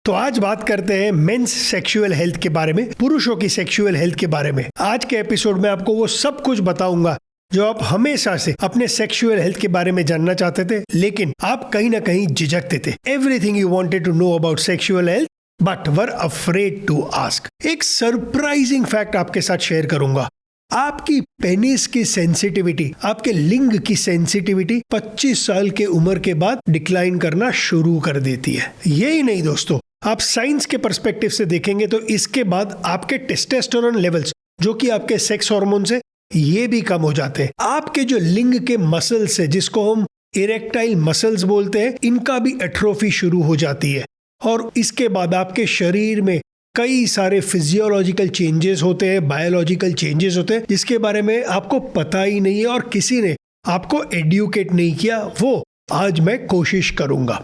तो आज बात करते हैं मेंस सेक्सुअल हेल्थ के बारे में, पुरुषों की सेक्सुअल हेल्थ के बारे में। आज के एपिसोड में आपको वो सब कुछ बताऊंगा जो आप हमेशा से अपने सेक्सुअल हेल्थ के बारे में जानना चाहते थे, लेकिन आप कहीं ना कहीं झिझकते थे। Everything you wanted to know about sexual health but were afraid to ask. एक सरप्राइजिंग फैक्ट आपके साथ शेयर करूंगा। आपकी पेनिस की सेंसिटिविटी, आपके लिंग की सेंसिटिविटी 25 साल के उम्र के बाद डिक्लाइन करना शुरू कर देती है। यही नहीं दोस्तों, आप साइंस के पर्सपेक्टिव से देखेंगे तो इसके बाद आपके टेस्टोस्टेरोन लेवल्स, जो कि आपके सेक्स हार्मोन्स है, ये भी कम हो जाते हैं। आपके जो लिंग के मसल्स है, जिसको हम इरेक्टाइल मसल्स बोलते हैं, इनका भी एट्रोफी शुरू हो जाती है। और इसके बाद आपके शरीर में कई सारे फिजियोलॉजिकल चेंजेस होते हैं, बायोलॉजिकल चेंजेस होते हैं, जिसके बारे में आपको पता ही नहीं है और किसी ने आपको एडुकेट नहीं किया। वो आज मैं कोशिश करूंगा।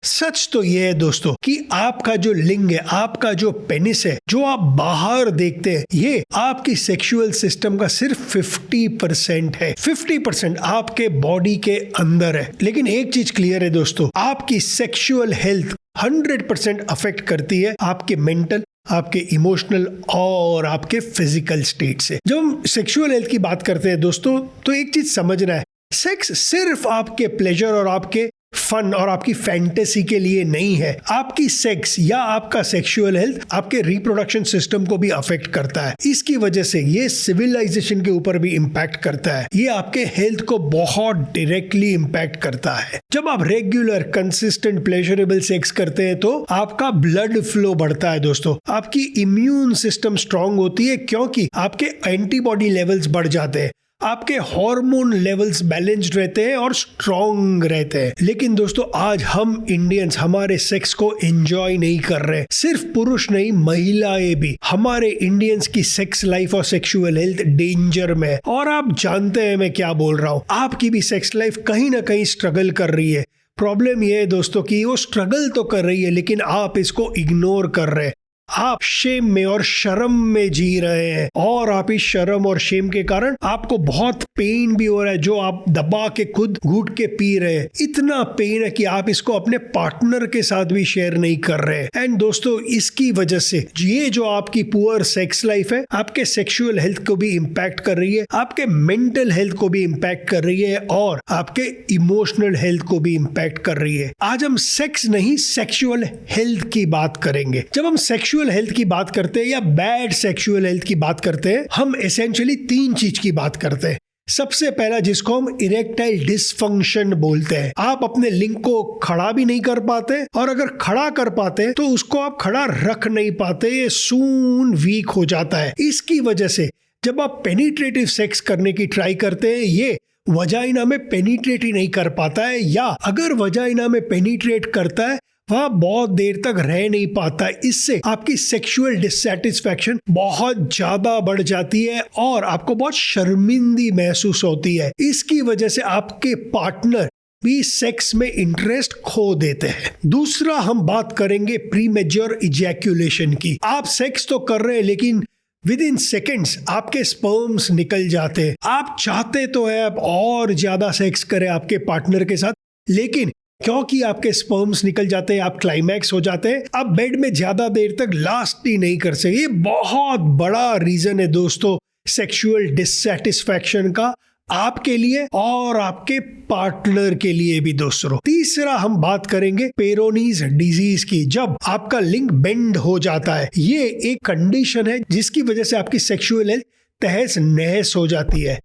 सच तो ये है दोस्तों कि आपका जो लिंग है, आपका जो पेनिस है, जो आप बाहर देखते हैं, ये आपकी सेक्सुअल सिस्टम का सिर्फ 50% है। 50% आपके बॉडी के अंदर है। लेकिन एक चीज क्लियर है दोस्तों, आपकी सेक्सुअल हेल्थ 100% अफेक्ट करती है आपके मेंटल, आपके इमोशनल और आपके फिजिकल स्टेट से। जब हम सेक्सुअल हेल्थ की बात करते हैं दोस्तों, तो एक चीज समझना है, सेक्स सिर्फ आपके प्लेजर और आपके फन और आपकी फैंटेसी के लिए नहीं है। आपकी सेक्स या आपका सेक्सुअल हेल्थ आपके रिप्रोडक्शन सिस्टम को भी अफेक्ट करता है। इसकी वजह से ये सिविलाइजेशन के ऊपर भी इम्पैक्ट करता है। ये आपके हेल्थ को बहुत डायरेक्टली इम्पैक्ट करता है। जब आप रेगुलर कंसिस्टेंट प्लेजरेबल सेक्स करते हैं तो आपका ब्लड फ्लो बढ़ता है दोस्तों, आपकी इम्यून सिस्टम स्ट्रांग होती है क्योंकि आपके एंटीबॉडी लेवल्स बढ़ जाते हैं, आपके हार्मोन लेवल्स बैलेंस्ड रहते हैं और स्ट्रांग रहते हैं। लेकिन दोस्तों, आज हम इंडियंस हमारे सेक्स को एंजॉय नहीं कर रहे। सिर्फ पुरुष नहीं, महिलाएं भी। हमारे इंडियंस की सेक्स लाइफ और सेक्सुअल हेल्थ डेंजर में है। और आप जानते हैं मैं क्या बोल रहा हूं, आपकी भी सेक्स लाइफ कहीं ना कहीं स्ट्रगल कर रही है। प्रॉब्लम यह है दोस्तों कि वो स्ट्रगल तो कर रही है, लेकिन आप इसको इग्नोर कर रहे हैं। आप शेम में और शर्म में जी रहे हैं, और आप इस शर्म और शेम के कारण आपको बहुत पेन भी हो रहा है, जो आप दबा के खुद घूट के पी रहे हैं। इतना पेन है कि आप इसको अपने पार्टनर के साथ भी शेयर नहीं कर रहे। एंड दोस्तों, इसकी वजह से ये जो आपकी पुअर सेक्स लाइफ है, आपके सेक्सुअल हेल्थ को भी इम्पैक्ट कर रही है, आपके मेंटल हेल्थ को भी इम्पैक्ट कर रही है और आपके इमोशनल हेल्थ को भी इम्पैक्ट कर रही है। आज हम सेक्स नहीं, सेक्सुअल हेल्थ की बात करेंगे। जब हम सेक्सुअल हेल्थ की बात करते हैं या बैड सेक्सुअल हेल्थ की बात करते हैं, हम एसेंशियली 3 चीज की बात करते हैं। सबसे पहला, जिसको हम इरेक्टाइल डिसफंक्शन बोलते हैं। आप अपने लिंग को खड़ा भी नहीं कर पाते, और अगर खड़ा कर पाते तो उसको आप खड़ा रख नहीं पाते, ये सून वीक हो जाता है। इसकी वजह से जब आप पेनिट्रेटिव सेक्स करने की ट्राई करते हैं, ये वजाइना में पेनिट्रेट ही नहीं कर पाता है, या अगर वजाइना में पेनिट्रेट करता है वह बहुत देर तक रह नहीं पाता। इससे आपकी सेक्सुअल डिससैटिस्फैक्शन बहुत ज्यादा बढ़ जाती है और आपको बहुत शर्मिंदी महसूस होती है। इसकी वजह से आपके पार्टनर भी सेक्स में इंटरेस्ट खो देते हैं। दूसरा, हम बात करेंगे प्रीमेच्योर इजैक्यूलेशन की। आप सेक्स तो कर रहे हैं, लेकिन विद इन सेकेंड्स आपके स्पर्म्स निकल जाते हैं। आप चाहते तो है आप और ज्यादा सेक्स करें आपके पार्टनर के साथ, लेकिन क्योंकि आपके स्पर्म्स निकल जाते हैं, आप क्लाइमैक्स हो जाते हैं, आप बेड में ज्यादा देर तक लास्ट ही नहीं कर सकते। ये बहुत बड़ा रीजन है दोस्तों सेक्सुअल डिससैटिस्फैक्शन का, आपके लिए और आपके पार्टनर के लिए भी दोस्तों। तीसरा, हम बात करेंगे पेरोनीज डिजीज की। जब आपका लिंग बेंड हो जाता है, ये एक कंडीशन है जिसकी वजह से आपकी सेक्सुअल हेल्थ तहस नहस हो जाती है।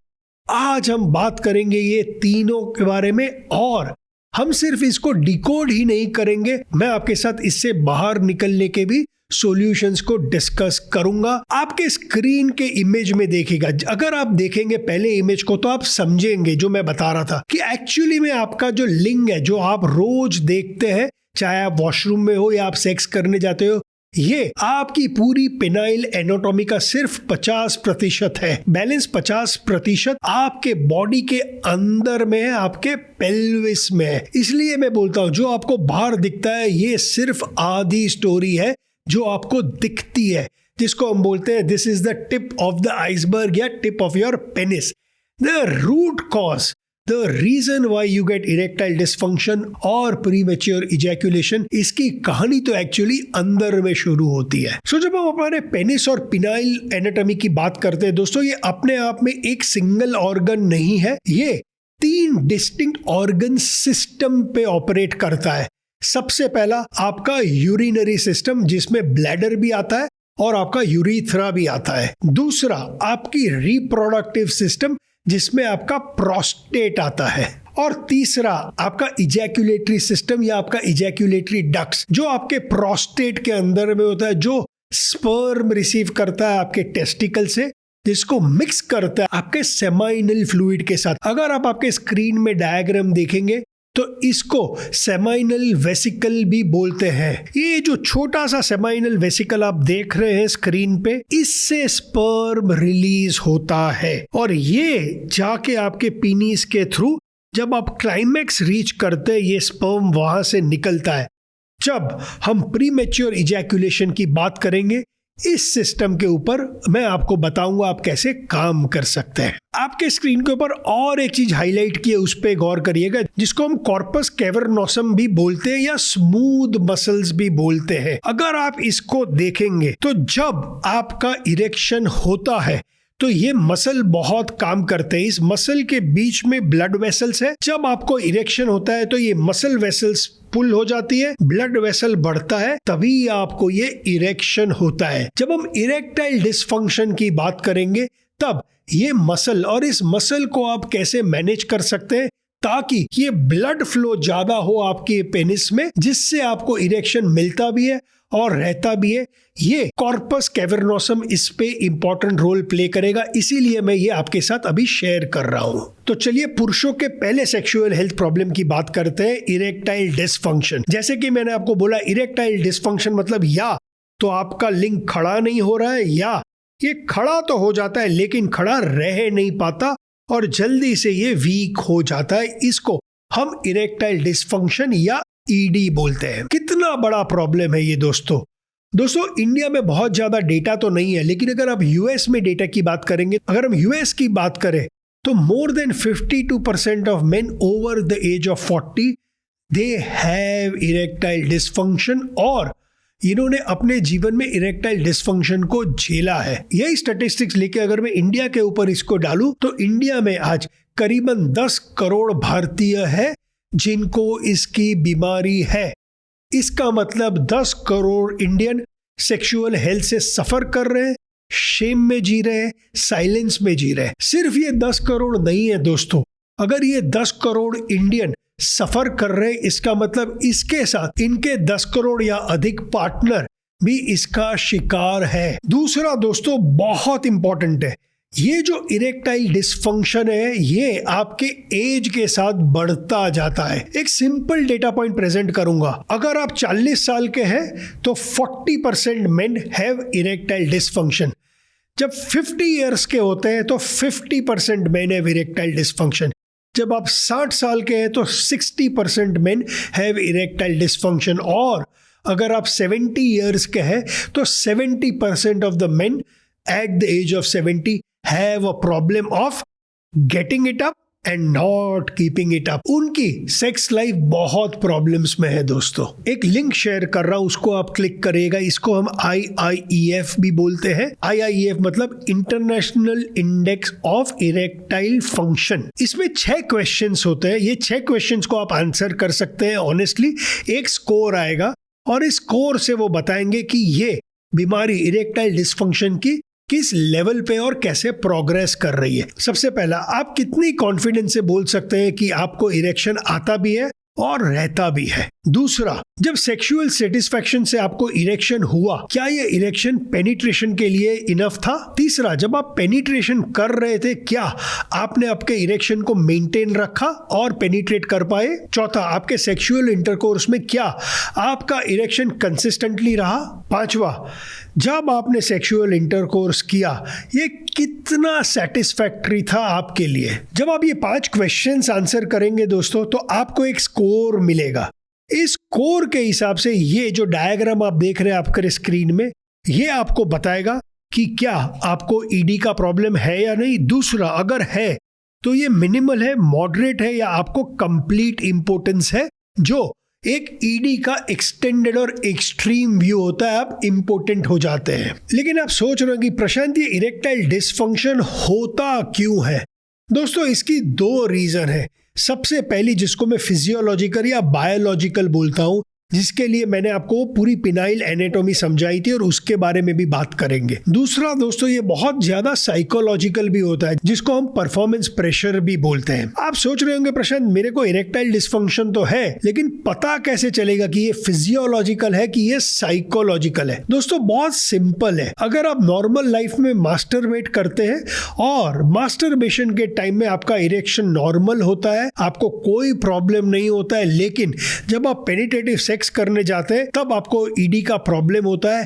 आज हम बात करेंगे ये तीनों के बारे में, और हम सिर्फ इसको डिकोड ही नहीं करेंगे, मैं आपके साथ इससे बाहर निकलने के भी सॉल्यूशंस को डिस्कस करूंगा। आपके स्क्रीन के इमेज में देखिएगा, अगर आप देखेंगे पहले इमेज को तो आप समझेंगे जो मैं बता रहा था कि एक्चुअली में आपका जो लिंग है, जो आप रोज देखते हैं, चाहे आप वॉशरूम में हो या आप सेक्स करने जाते हो, ये आपकी पूरी पेनाइल एनाटॉमी का सिर्फ 50% है। बैलेंस 50% आपके बॉडी के अंदर में है, आपके पेल्विस में है। इसलिए मैं बोलता हूं, जो आपको बाहर दिखता है ये सिर्फ आधी स्टोरी है जो आपको दिखती है, जिसको हम बोलते हैं this is the tip of the iceberg या tip of your penis. The root cause the reason why you get erectile dysfunction और प्रीमेच्योर इजैक्यूलेशन, इसकी कहानी तो एक्चुअली अंदर में शुरू होती है। सो जब हम हमारे पेनिस और पिनाइल एनाटॉमी की बात करते हैं दोस्तों, ये अपने आप में एक सिंगल ऑर्गन नहीं है, ये 3 डिस्टिंक्ट ऑर्गन सिस्टम पे ऑपरेट करता है। सबसे पहला आपका यूरिनरी सिस्टम, जिसमें ब्लैडर भी आता है और आपका यूरीथ्रा भी आता है। दूसरा आपकी रिप्रोडक्टिव सिस्टम, जिसमें आपका प्रोस्टेट आता है। और तीसरा आपका इजैक्यूलेटरी सिस्टम या आपका इजैक्यूलेटरी डक्ट्स, जो आपके प्रोस्टेट के अंदर में होता है, जो स्पर्म रिसीव करता है आपके टेस्टिकल से, जिसको मिक्स करता है आपके सेमाइनल फ्लूइड के साथ। अगर आप आपके स्क्रीन में डायग्राम देखेंगे तो इसको सेमाइनल वेसिकल भी बोलते हैं। ये जो छोटा सा सेमाइनल वेसिकल आप देख रहे हैं स्क्रीन पे, इससे स्पर्म रिलीज होता है और ये जाके आपके पीनिस के थ्रू जब आप क्लाइमेक्स रीच करते हैं, ये स्पर्म वहां से निकलता है। जब हम प्रीमेच्योर इजैक्यूलेशन की बात करेंगे, इस सिस्टम के ऊपर मैं आपको बताऊंगा आप कैसे काम कर सकते हैं। आपके स्क्रीन के ऊपर और एक चीज हाईलाइट की है, उस पे गौर करिएगा, जिसको हम कॉर्पस कैवर्नोसम भी बोलते हैं या स्मूथ मसल्स भी बोलते हैं। अगर आप इसको देखेंगे तो जब आपका इरेक्शन होता है तो ये मसल बहुत काम करते हैं। इस मसल के बीच में ब्लड वेसल्स है। जब आपको इरेक्शन होता है तो ये मसल वेसल्स पुल हो जाती है, ब्लड वेसल बढ़ता है, तभी आपको ये इरेक्शन होता है। जब हम इरेक्टाइल डिसफंक्शन की बात करेंगे, तब ये मसल और इस मसल को आप कैसे मैनेज कर सकते हैं ताकि ये ब्लड फ्लो ज्यादा हो आपके पेनिस में, जिससे आपको इरेक्शन मिलता भी है और रहता भी है। ये कॉर्पस कैवर्नोसम इस पे इंपॉर्टेंट रोल प्ले करेगा, इसीलिए मैं ये आपके साथ अभी शेयर कर रहा हूं। तो चलिए पुरुषों के पहले सेक्सुअल हेल्थ प्रॉब्लम की बात करते हैं, इरेक्टाइल डिसफंक्शन। जैसे कि मैंने आपको बोला, इरेक्टाइल डिसफंक्शन मतलब या तो आपका लिंग खड़ा नहीं हो रहा है, या ये खड़ा तो हो जाता है लेकिन खड़ा रह नहीं पाता और जल्दी से ये वीक हो जाता है। इसको हम इरेक्टाइल डिसफंक्शन या ईडी बोलते हैं। कितना बड़ा प्रॉब्लम है ये दोस्तों। इंडिया में बहुत ज्यादा डेटा तो नहीं है, लेकिन अगर आप यूएस में डेटा की बात करेंगे, अगर हम यूएस की बात करें तो more than 52% of men over the age of 40 they have erectile dysfunction, और इन्होंने अपने जीवन में इरेक्टाइल डिसफंक्शन को झेला है। यही स्टैटिस्टिक्स लेके अगर मैं इंडिया के ऊपर इसको डालूं तो इंडिया में आज करीबन 10 करोड़ भारतीय है जिनको इसकी बीमारी है। इसका मतलब 10 करोड़ इंडियन सेक्सुअल हेल्थ से सफर कर रहे हैं, शेम में जी रहे हैं, साइलेंस में जी रहे हैं। सिर्फ ये 10 करोड़ नहीं है दोस्तों, अगर ये 10 करोड़ इंडियन सफर कर रहे हैं, इसका मतलब इसके साथ इनके 10 करोड़ या अधिक पार्टनर भी इसका शिकार है। दूसरा दोस्तों बहुत इंपॉर्टेंट है, ये जो इरेक्टाइल डिसफंक्शन है ये आपके एज के साथ बढ़ता जाता है। एक सिंपल डेटा पॉइंट प्रेजेंट करूंगा, अगर आप 40 साल के हैं तो 40% मेन हैव इरेक्टाइल डिसफंक्शन। जब 50 इयर्स के होते हैं तो 50% मेन हैव इरेक्टाइल डिसफंक्शन। जब आप 60 साल के हैं तो 60% मेन हैव इरेक्टाइल डिसफंक्शन, और अगर आप 70 इयर्स के हैं तो 70% of the men at the age of 70 have a problem of getting it up and not keeping it up. उनकी सेक्स लाइफ बहुत प्रॉब्लम्स में है दोस्तों। एक लिंक शेयर कर रहा हूं, उसको आप क्लिक करिएगा। इसको हम IIEF भी बोलते हैं। IIEF मतलब international index of erectile function. इसमें 6 क्वेश्चंस होते हैं। ये 6 क्वेश्चंस को आप आंसर कर सकते हैं ऑनेस्टली। एक स्कोर आएगा और इस स्कोर से वो बताएंगे कि ये बीमारी इरेक्टाइल डिसफंक्शन की किस लेवल पे और कैसे प्रोग्रेस कर रही है। सबसे पहला, आप कितनी कॉन्फिडेंस से बोल सकते हैं कि आपको इरेक्शन आता भी है और रहता भी है। दूसरा, जब सेक्सुअल सेटिस्फैक्शन से आपको इरेक्शन हुआ, क्या ये इरेक्शन पेनिट्रेशन के लिए इनफ था? तीसरा, जब आप पेनिट्रेशन कर रहे थे, क्या आपने आपके इरेक्शन को मेंटेन रखा और पेनिट्रेट कर पाए? चौथा, आपके सेक्सुअल इंटरकोर्स में क्या आपका इरेक्शन कंसिस्टेंटली रहा? पांचवा, जब आपने सेक्सुअल इंटरकोर्स किया, ये कितना सेटिस्फैक्टरी था आपके लिए? जब आप ये 5 क्वेश्चंस आंसर करेंगे दोस्तों, तो आपको एक स्कोर मिलेगा। इस स्कोर के हिसाब से ये जो डायग्राम आप देख रहे हैं आपके स्क्रीन में, ये आपको बताएगा कि क्या आपको ईडी का प्रॉब्लम है या नहीं। दूसरा, अगर है तो ये मिनिमल है, मॉडरेट है या आपको कंप्लीट इंपोर्टेंस है, जो एक ईडी का एक्सटेंडेड और एक्सट्रीम व्यू होता है, आप इंपोर्टेंट हो जाते हैं। लेकिन आप सोच रहे हो कि प्रशांत, ये इरेक्टाइल डिसफंक्शन होता क्यों है? दोस्तों, इसकी 2 रीजन है। सबसे पहली, जिसको मैं फिजियोलॉजिकल या बायोलॉजिकल बोलता हूं, जिसके लिए मैंने आपको पूरी पिनाइल एनाटॉमी समझाई थी और उसके बारे में भी बात करेंगे। दूसरा दोस्तों, ये बहुत ज्यादा साइकोलॉजिकल भी होता है, जिसको हम परफॉर्मेंस प्रेशर भी बोलते हैं। आप सोच रहे होंगे प्रशांत, मेरे को इरेक्टाइल डिसफंक्शन तो है, लेकिन पता कैसे चलेगा कि ये फिजियोलॉजिकल है कि ये साइकोलॉजिकल है? दोस्तों, बहुत सिंपल है। अगर आप नॉर्मल लाइफ में मास्टरबेट करते हैं और मास्टरबेशन के टाइम में आपका इरेक्शन नॉर्मल होता है, आपको कोई प्रॉब्लम नहीं होता है, लेकिन जब आप पेनिट्रेटिव सेक्स करने जाते हैं तब आपको ईडी का प्रॉब्लम होता है,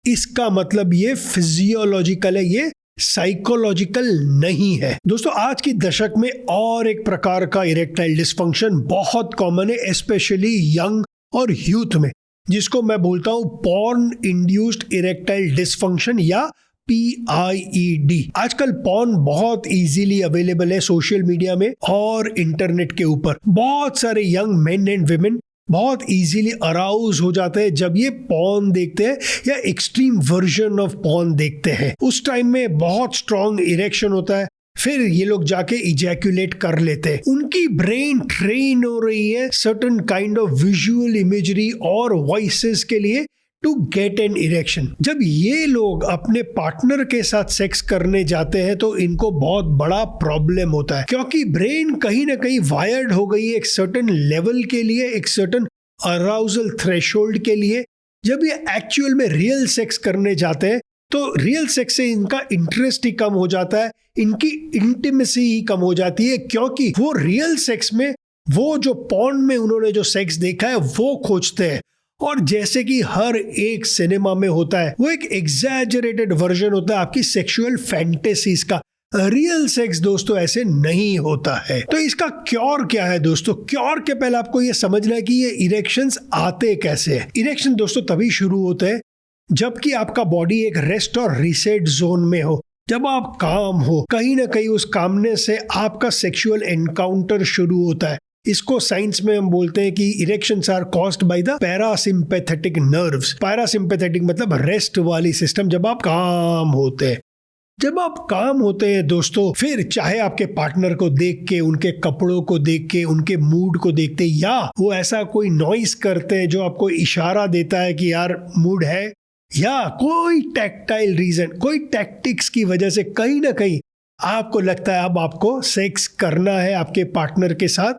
इसका मतलब ये फिजियोलॉजिकल है, ये साइकोलॉजिकल नहीं है। दोस्तों, आज की दशक में और एक प्रकार का इरेक्टाइल डिसफंक्शन बहुत कॉमन है, स्पेशली यंग और यूथ में, जिसको मैं बोलता हूं पॉर्न इंड्यूस्ड इरेक्टाइल डिसफंक्शन या PIED। आजकल पॉर्न बहुत इजीली अवेलेबल है सोशल मीडिया में और इंटरनेट के ऊपर। बहुत सारे यंग मेन एंड विमेन बहुत इजीली अराउज हो जाते हैं जब ये पॉर्न देखते हैं या एक्सट्रीम वर्जन ऑफ पॉर्न देखते हैं। उस टाइम में बहुत स्ट्रॉन्ग इरेक्शन होता है, फिर ये लोग जाके इजैक्यूलेट कर लेते हैं। उनकी ब्रेन ट्रेन हो रही है certain kind of visual imagery और वॉइसेस के लिए टू गेट एन इरेक्शन। जब ये लोग अपने पार्टनर के साथ सेक्स करने जाते हैं तो इनको बहुत बड़ा प्रॉब्लम होता है, क्योंकि ब्रेन कहीं ना कहीं वायर्ड हो गई है एक सर्टेन लेवल के लिए, एक सर्टेन अराउजल थ्रेशोल्ड के लिए। जब ये एक्चुअल में रियल सेक्स करने जाते हैं तो रियल सेक्स से इनका इंटरेस्ट ही कम हो जाता है, इनकी इंटीमेसी ही कम हो जाती है, क्योंकि वो रियल सेक्स में वो जो पॉर्न में उन्होंने जो सेक्स देखा है वो खोजते हैं। और जैसे कि हर एक सिनेमा में होता है, वो एक एग्जैजरेटेड वर्जन होता है आपकी सेक्सुअल फैंटेसीज का। रियल सेक्स दोस्तों ऐसे नहीं होता है। तो इसका क्योर क्या है दोस्तों? क्योर के पहले आपको ये समझना है कि ये इरेक्शंस आते कैसे हैं। इरेक्शन दोस्तों तभी शुरू होते हैं जबकि आपका बॉडी एक रेस्ट और रीसेट जोन में हो, जब आप काम हो, कहीं ना कहीं उस कामने से आपका सेक्सुअल एनकाउंटर शुरू होता है। इसको साइंस में हम बोलते हैं कि erections are caused by the parasympathetic nerves. Parasympathetic मतलब रेस्ट वाली सिस्टम, जब आप काम होते हैं। जब आप काम होते हैं दोस्तों, फिर चाहे आपके पार्टनर को देख के, उनके कपड़ों को देख के, उनके मूड को देखते, या वो ऐसा कोई नॉइस करते हैं जो आपको इशारा देता है कि यार मूड है, या कोई टैक्टाइल रीजन, कोई टैक्टिक्स की वजह से कहीं ना कहीं आपको लगता है अब आपको सेक्स करना है आपके पार्टनर के साथ,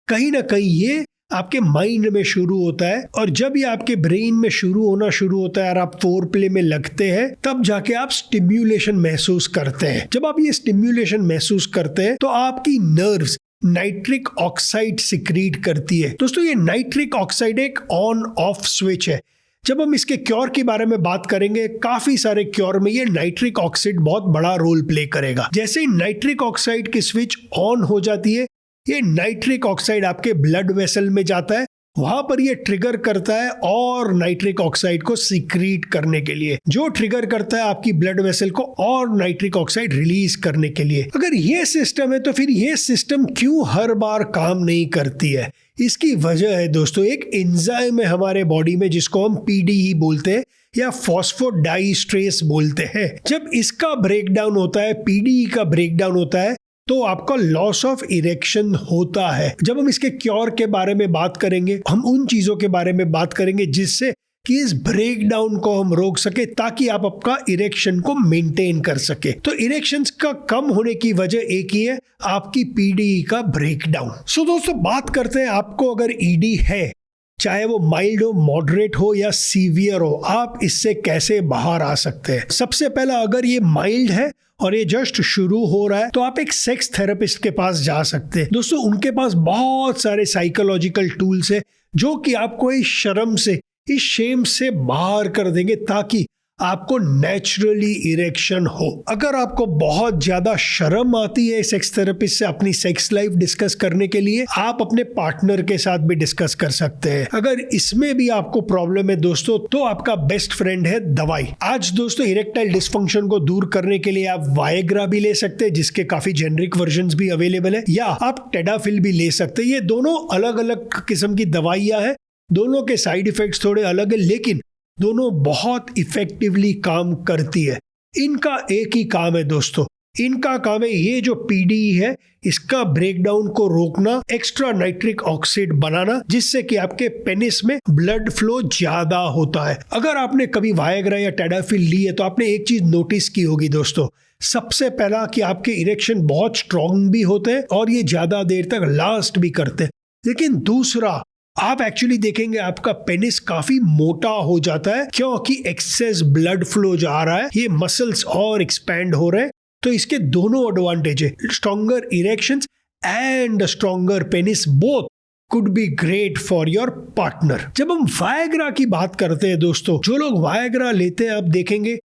कहीं ना कहीं ये आपके माइंड में शुरू होता है। और जब ये आपके ब्रेन में शुरू होता है और आप फोर प्ले में लगते हैं, तब जाके आप स्टिम्युलेशन महसूस करते हैं। जब आप ये स्टिम्युलेशन महसूस करते हैं तो आपकी नर्व्स नाइट्रिक ऑक्साइड सिक्रीट करती है। दोस्तों, ये नाइट्रिक ऑक्साइड एक ऑन ऑफ स्विच है। जब हम इसके क्योर के बारे में बात करेंगे, काफी सारे क्योर में ये नाइट्रिक ऑक्साइड बहुत बड़ा रोल प्ले करेगा। जैसे ही नाइट्रिक ऑक्साइड की स्विच ऑन हो जाती है, ये नाइट्रिक ऑक्साइड आपके ब्लड वेसल में जाता है, वहां पर ये ट्रिगर करता है और नाइट्रिक ऑक्साइड को सीक्रीट करने के लिए, जो ट्रिगर करता है आपकी ब्लड वेसल को और नाइट्रिक ऑक्साइड रिलीज करने के लिए। अगर ये सिस्टम है तो फिर ये सिस्टम क्यों हर बार काम नहीं करती है? इसकी वजह है दोस्तों एक एंजाइम है हमारे बॉडी में जिसको हम PDE बोलते हैं या फॉस्फोडाइस्ट्रेस बोलते हैं। जब इसका ब्रेकडाउन होता है, PDE का ब्रेकडाउन होता है, तो आपका लॉस ऑफ इरेक्शन होता है। जब हम इसके क्योर के बारे में बात करेंगे, हम उन चीजों के बारे में बात करेंगे जिससे कि इस ब्रेकडाउन को हम रोक सके, ताकि आप आपका इरेक्शन को मेंटेन कर सके। तो इरेक्शंस का कम होने की वजह एक ही है, आपकी PDE का ब्रेकडाउन। सो दोस्तों, बात करते हैं आपको अगर ED है, चाहे वो माइल्ड हो, मॉडरेट हो या सीवियर हो, आप इससे कैसे बाहर आ सकते हैं। सबसे पहला, अगर ये माइल्ड है और ये जस्ट शुरू हो रहा है तो आप एक सेक्स थेरेपिस्ट के पास जा सकते हैं। दोस्तों, उनके पास बहुत सारे साइकोलॉजिकल टूल्स है जो कि आपको इस शर्म से, इस शेम से बाहर कर देंगे, ताकि आपको नेचुरली इरेक्शन हो। अगर आपको बहुत ज्यादा शर्म आती है सेक्स थेरेपिस्ट से अपनी सेक्स लाइफ डिस्कस करने के लिए, आप अपने पार्टनर के साथ भी डिस्कस कर सकते हैं। अगर इसमें भी आपको प्रॉब्लम है दोस्तों, तो आपका बेस्ट फ्रेंड है दवाई। आज दोस्तों इरेक्टाइल डिस्फंक्शन को दूर करने के लिए आप वायग्रा भी ले सकते हैं, जिसके काफी जेनरिक वर्जन्स भी अवेलेबल है, या आप टेडाफिल भी ले सकते हैं। ये दोनों अलग अलग किस्म की दवाइयां हैं, दोनों के साइड इफेक्ट्स थोड़े अलग है, लेकिन दोनों बहुत इफेक्टिवली काम करती है। इनका एक ही काम है दोस्तों, इनका काम है ये जो पीडीई है इसका ब्रेकडाउन को रोकना, एक्स्ट्रा नाइट्रिक ऑक्साइड बनाना, जिससे कि आपके पेनिस में ब्लड फ्लो ज्यादा होता है। अगर आपने कभी वायग्रा या टेडाफिल ली है तो आपने एक चीज नोटिस की होगी दोस्तों, सबसे पहला कि आपके इरेक्शन बहुत स्ट्रांग भी होते हैं और ये ज्यादा देर तक लास्ट भी करते हैं। लेकिन दूसरा, आप एक्चुअली देखेंगे आपका पेनिस काफी मोटा हो जाता है, क्योंकि एक्सेस ब्लड फ्लो जो आ रहा है, ये मसल्स और एक्सपैंड हो रहे हैं। तो इसके दोनों एडवांटेज है, stronger erections and stronger penis, both could be great for your partner. जब हम वायग्रा की बात करते हैं दोस्तों, जो लोग वायग्रा लेते हैं आप देखेंगे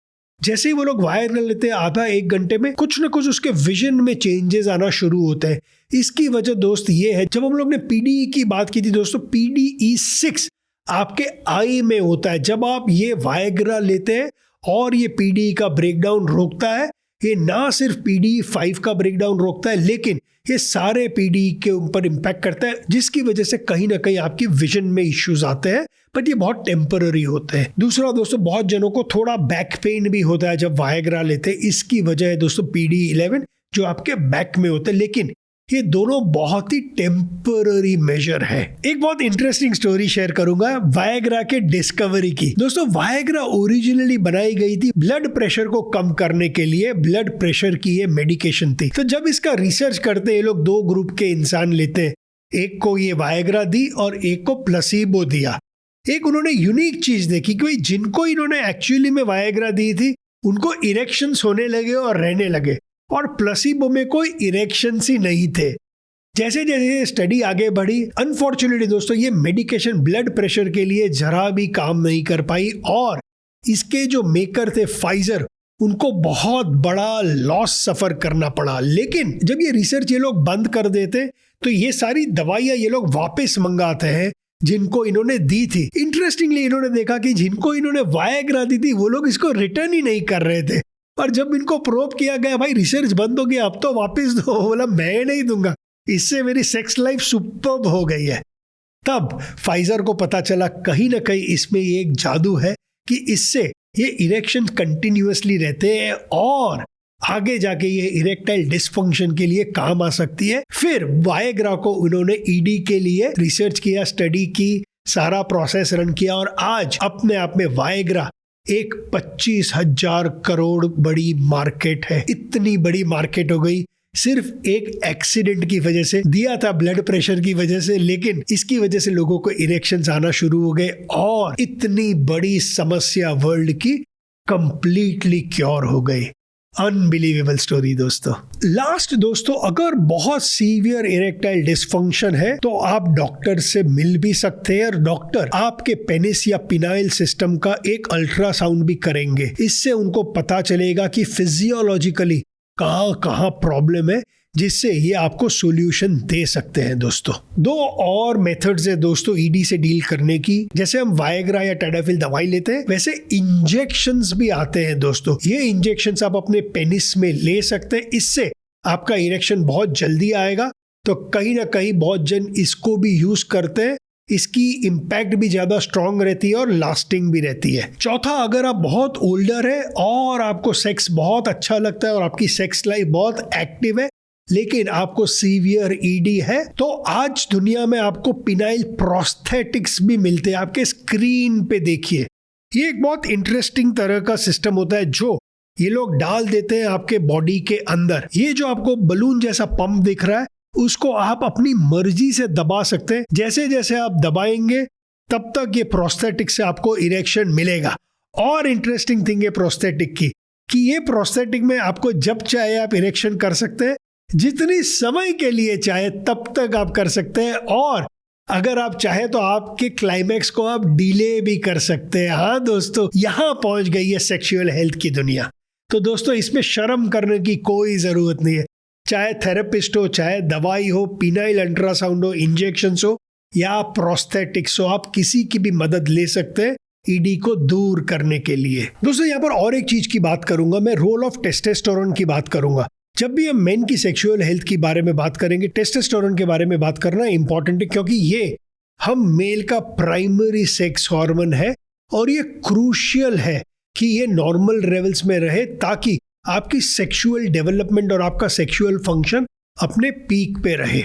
जैसे ही वो लोग वायग्रा लेते हैं आधा एक घंटे में कुछ ना कुछ उसके विजन में चेंजेस आना शुरू होते हैं। इसकी वजह दोस्त ये है, जब हम लोग ने पीडीई की बात की थी दोस्तों, पीडीई 6 आपके आई में होता है। जब आप ये वायग्रा लेते हैं और ये पीडीई का ब्रेकडाउन रोकता है, ये ना सिर्फ पीडीई 5 का ब्रेकडाउन रोकता है, लेकिन ये सारे पीडीई के ऊपर इम्पैक्ट करता है, जिसकी वजह से कहीं ना कहीं आपकी विजन में इश्यूज आते हैं, बट ये बहुत टेम्पररी होते हैं। दूसरा दोस्तों, बहुत जनों को थोड़ा बैक पेन भी होता है जब वायग्रा लेते हैं। इसकी वजह है दोस्तों पीडीई 11 जो आपके बैक में होता है, लेकिन ये दोनों बहुत ही टेम्पररी मेजर है। एक बहुत इंटरेस्टिंग स्टोरी शेयर करूंगा वायग्रा के डिस्कवरी की। दोस्तों, वायग्रा ओरिजिनली बनाई गई थी ब्लड प्रेशर को कम करने के लिए, ब्लड प्रेशर की ये मेडिकेशन थी। तो जब इसका रिसर्च करते ये लोग दो ग्रुप के इंसान लेते हैं, एक को ये वायग्रा दी और एक को प्लेसिबो दिया। एक उन्होंने यूनिक चीज देखी कि जिनको इन्होंने एक्चुअली में वायग्रा दी थी उनको इरेक्शंस होने लगे और रहने लगे, और प्लेसिबो में कोई इरेक्शंस ही नहीं थे। जैसे जैसे स्टडी आगे बढ़ी, अनफॉर्चुनेटली दोस्तों ये मेडिकेशन ब्लड प्रेशर के लिए जरा भी काम नहीं कर पाई, और इसके जो मेकर थे फाइजर, उनको बहुत बड़ा लॉस सफर करना पड़ा। लेकिन जब ये रिसर्च ये लोग बंद कर देते तो ये सारी दवाइयां ये लोग वापस मंगाते हैं जिनको इन्होंने दी थी। इंटरेस्टिंगली इन्होंने देखा कि जिनको इन्होंने वायग्रा दी थी वो लोग इसको रिटर्न ही नहीं कर रहे थे, और जब इनको प्रोब किया गया, भाई रिसर्च बंद हो गया, अब तो वापस दो, बोला मैं नहीं दूंगा, इससे मेरी सेक्स लाइफ सुपर्ब हो गई है। तब फाइजर को पता चला कहीं ना कहीं इसमें ये एक जादू है कि इससे ये इरेक्शन कंटिन्यूअसली रहते हैं और आगे जाके ये इरेक्टाइल डिस्फंक्शन के लिए काम आ सकती है। फिर वायग्रा को उन्होंने ईडी के लिए रिसर्च किया, स्टडी की, सारा प्रोसेस रन किया, और आज अपने आप में वायग्रा एक 25,000 करोड़ बड़ी मार्केट है। इतनी बड़ी मार्केट हो गई सिर्फ एक एक्सीडेंट की वजह से, दिया था ब्लड प्रेशर की वजह से, लेकिन इसकी वजह से लोगों को इरेक्शंस आना शुरू हो गए और इतनी बड़ी समस्या वर्ल्ड की कंप्लीटली क्योर हो गई। अनबिलीवेबल स्टोरी दोस्तों। लास्ट दोस्तों, अगर बहुत सीवियर इरेक्टाइल डिस्फंक्शन है तो आप डॉक्टर से मिल भी सकते हैं, और डॉक्टर आपके पेनिस या पिनाइल सिस्टम का एक अल्ट्रासाउंड भी करेंगे। इससे उनको पता चलेगा कि फिजियोलॉजिकली कहाँ कहाँ प्रॉब्लम है, जिससे ये आपको सॉल्यूशन दे सकते हैं दोस्तों। दो और मेथड्स है दोस्तों ईडी से डील करने की। जैसे हम वायग्रा या टेडाफिल दवाई लेते हैं, वैसे इंजेक्शंस भी आते हैं दोस्तों। ये इंजेक्शंस आप अपने पेनिस में ले सकते हैं, इससे आपका इरेक्शन बहुत जल्दी आएगा। तो कहीं ना कहीं बहुत जन इसको भी यूज करते हैं, इसकी इम्पैक्ट भी ज्यादा स्ट्रांग रहती है और लास्टिंग भी रहती है। चौथा, अगर आप बहुत ओल्डर है और आपको सेक्स बहुत अच्छा लगता है और आपकी सेक्स लाइफ बहुत एक्टिव है, लेकिन आपको सीवियर ईडी है, तो आज दुनिया में आपको पिनाइल प्रोस्थेटिक्स भी मिलते हैं। आपके स्क्रीन पे देखिए, ये एक बहुत इंटरेस्टिंग तरह का सिस्टम होता है जो ये लोग डाल देते हैं आपके बॉडी के अंदर। ये जो आपको बलून जैसा पंप दिख रहा है, उसको आप अपनी मर्जी से दबा सकते हैं। जैसे जैसे आप दबाएंगे तब तक ये प्रोस्थेटिक से आपको इरेक्शन मिलेगा। और इंटरेस्टिंग थिंग है प्रोस्थेटिक की कि ये प्रोस्थेटिक में आपको जब चाहे आप इरेक्शन कर सकते हैं, जितनी समय के लिए चाहे तब तक आप कर सकते हैं, और अगर आप चाहें तो आपके क्लाइमैक्स को आप डिले भी कर सकते हैं। हाँ दोस्तों, यहाँ पहुंच गई है सेक्सुअल हेल्थ की दुनिया। तो दोस्तों, इसमें शर्म करने की कोई जरूरत नहीं है। चाहे थेरेपिस्ट हो, चाहे दवाई हो, पीनाइल अल्ट्रासाउंड हो, इंजेक्शंस हो या प्रोस्थेटिक्स हो, आप किसी की भी मदद ले सकते हैं ईडी को दूर करने के लिए। दोस्तों, यहाँ पर और एक चीज की बात करूंगा मैं, रोल ऑफ टेस्टोस्टेरोन की बात करूंगा। जब भी हम मेन की सेक्सुअल हेल्थ के बारे में बात करेंगे, टेस्टोस्टेरोन के बारे में बात करना इंपॉर्टेंट है, क्योंकि ये हम मेल का प्राइमरी सेक्स हार्मोन है और ये क्रूशियल है कि ये नॉर्मल लेवल्स में रहे, ताकि आपकी सेक्सुअल डेवलपमेंट और आपका सेक्सुअल फंक्शन अपने पीक पे रहे।